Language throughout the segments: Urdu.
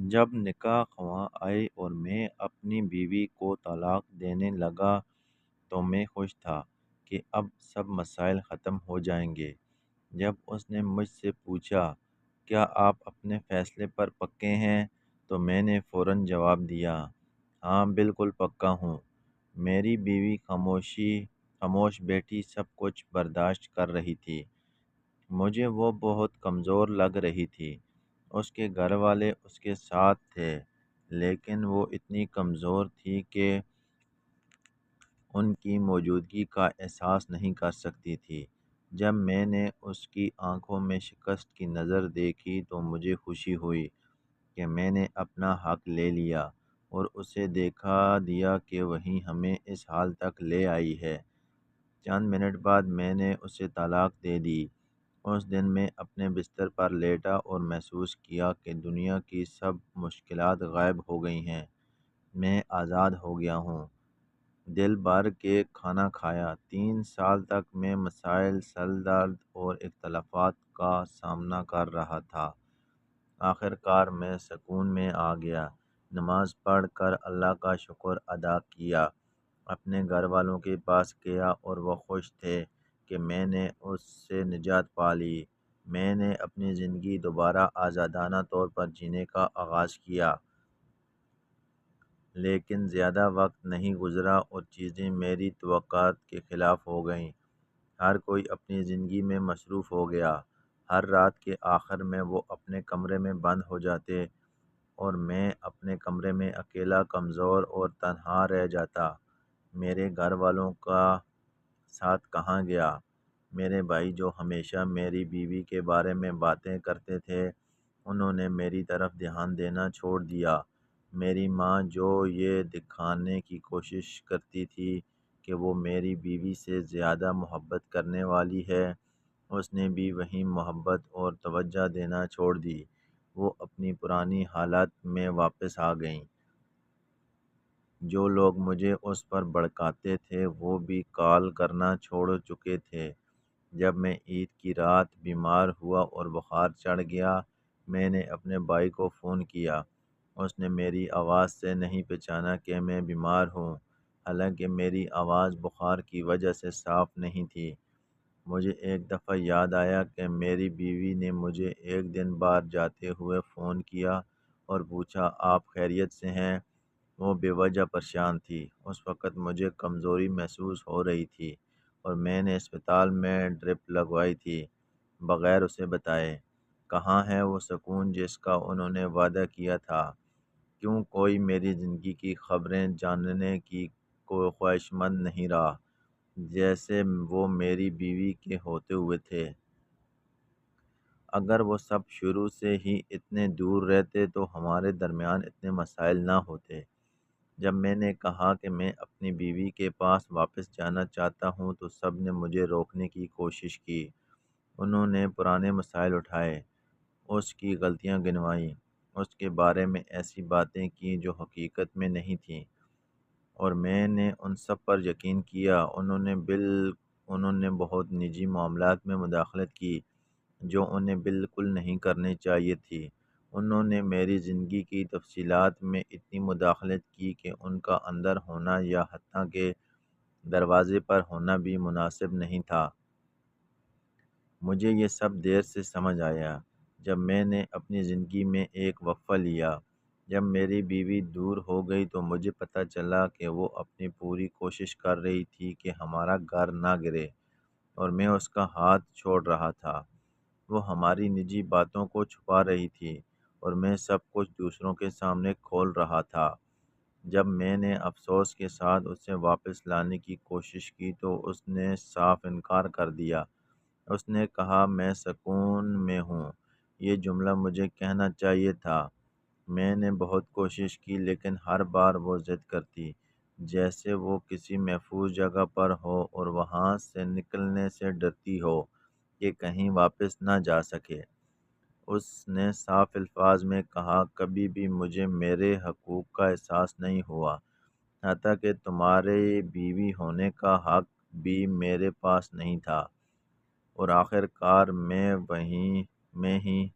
جب نکاح خواہ آئے اور میں اپنی بیوی کو طلاق دینے لگا تو میں خوش تھا کہ اب سب مسائل ختم ہو جائیں گے۔ جب اس نے مجھ سے پوچھا کیا آپ اپنے فیصلے پر پکے ہیں تو میں نے فوراً جواب دیا ہاں بالکل پکا ہوں۔ میری بیوی خاموش بیٹھی سب کچھ برداشت کر رہی تھی۔ مجھے وہ بہت کمزور لگ رہی تھی۔ اس کے گھر والے اس کے ساتھ تھے لیکن وہ اتنی کمزور تھی کہ ان کی موجودگی کا احساس نہیں کر سکتی تھی۔ جب میں نے اس کی آنکھوں میں شکست کی نظر دیکھی تو مجھے خوشی ہوئی کہ میں نے اپنا حق لے لیا اور اسے دکھا دیا کہ وہی ہمیں اس حال تک لے آئی ہے۔ چند منٹ بعد میں نے اسے طلاق دے دی۔ اس دن میں اپنے بستر پر لیٹا اور محسوس کیا کہ دنیا کی سب مشکلات غائب ہو گئی ہیں۔ میں آزاد ہو گیا ہوں۔ دل بھر کے کھانا کھایا۔ 3 سال تک میں مسائل، سر درد اور اختلافات کا سامنا کر رہا تھا۔ آخر کار میں سکون میں آ گیا۔ نماز پڑھ کر اللہ کا شکر ادا کیا، اپنے گھر والوں کے پاس گیا اور وہ خوش تھے کہ میں نے اس سے نجات پا لی۔ میں نے اپنی زندگی دوبارہ آزادانہ طور پر جینے کا آغاز کیا۔ لیکن زیادہ وقت نہیں گزرا اور چیزیں میری توقعات کے خلاف ہو گئیں۔ ہر کوئی اپنی زندگی میں مصروف ہو گیا۔ ہر رات کے آخر میں وہ اپنے کمرے میں بند ہو جاتے اور میں اپنے کمرے میں اکیلا، کمزور اور تنہا رہ جاتا۔ میرے گھر والوں کا ساتھ کہاں گیا؟ میرے بھائی جو ہمیشہ میری بیوی کے بارے میں باتیں کرتے تھے، انہوں نے میری طرف دھیان دینا چھوڑ دیا۔ میری ماں جو یہ دکھانے کی کوشش کرتی تھی کہ وہ میری بیوی سے زیادہ محبت کرنے والی ہے، اس نے بھی وہی محبت اور توجہ دینا چھوڑ دی۔ وہ اپنی پرانی حالت میں واپس آ گئیں۔ جو لوگ مجھے اس پر بھڑکاتے تھے وہ بھی کال کرنا چھوڑ چکے تھے۔ جب میں عید کی رات بیمار ہوا اور بخار چڑھ گیا، میں نے اپنے بھائی کو فون کیا۔ اس نے میری آواز سے نہیں پہچانا کہ میں بیمار ہوں، حالانکہ میری آواز بخار کی وجہ سے صاف نہیں تھی۔ مجھے ایک دفعہ یاد آیا کہ میری بیوی نے مجھے ایک دن بعد جاتے ہوئے فون کیا اور پوچھا آپ خیریت سے ہیں؟ وہ بے وجہ پریشان تھی۔ اس وقت مجھے کمزوری محسوس ہو رہی تھی اور میں نے اسپتال میں ڈرپ لگوائی تھی بغیر اسے بتائے۔ کہاں ہے وہ سکون جس کا انہوں نے وعدہ کیا تھا؟ کیوں کوئی میری زندگی کی خبریں جاننے کی کوئی خواہش مند نہیں رہا جیسے وہ میری بیوی کے ہوتے ہوئے تھے؟ اگر وہ سب شروع سے ہی اتنے دور رہتے تو ہمارے درمیان اتنے مسائل نہ ہوتے۔ جب میں نے کہا کہ میں اپنی بیوی کے پاس واپس جانا چاہتا ہوں تو سب نے مجھے روکنے کی کوشش کی۔ انہوں نے پرانے مسائل اٹھائے، اس کی غلطیاں گنوائیں، اس کے بارے میں ایسی باتیں کیں جو حقیقت میں نہیں تھیں، اور میں نے ان سب پر یقین کیا۔ انہوں نے بہت نجی معاملات میں مداخلت کی جو انہیں بالکل نہیں کرنی چاہیے تھی۔ انہوں نے میری زندگی کی تفصیلات میں اتنی مداخلت کی کہ ان کا اندر ہونا یا حتیٰ کہ دروازے پر ہونا بھی مناسب نہیں تھا۔ مجھے یہ سب دیر سے سمجھ آیا جب میں نے اپنی زندگی میں ایک وقفہ لیا۔ جب میری بیوی دور ہو گئی تو مجھے پتہ چلا کہ وہ اپنی پوری کوشش کر رہی تھی کہ ہمارا گھر نہ گرے، اور میں اس کا ہاتھ چھوڑ رہا تھا۔ وہ ہماری نجی باتوں کو چھپا رہی تھی اور میں سب کچھ دوسروں کے سامنے کھول رہا تھا۔ جب میں نے افسوس کے ساتھ اسے واپس لانے کی کوشش کی تو اس نے صاف انکار کر دیا۔ اس نے کہا میں سکون میں ہوں۔ یہ جملہ مجھے کہنا چاہیے تھا۔ میں نے بہت کوشش کی لیکن ہر بار وہ ضد کرتی، جیسے وہ کسی محفوظ جگہ پر ہو اور وہاں سے نکلنے سے ڈرتی ہو کہ کہیں واپس نہ جا سکے۔ اس نے صاف الفاظ میں کہا کبھی بھی مجھے میرے حقوق کا احساس نہیں ہوا، حتیٰ کہ تمہارے بیوی ہونے کا حق بھی میرے پاس نہیں تھا۔ اور آخر کار میں ہی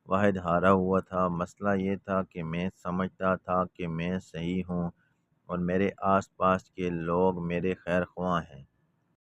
واحد ہارا ہوا تھا۔ مسئلہ یہ تھا کہ میں سمجھتا تھا کہ میں صحیح ہوں اور میرے آس پاس کے لوگ میرے خیر خواہ ہیں،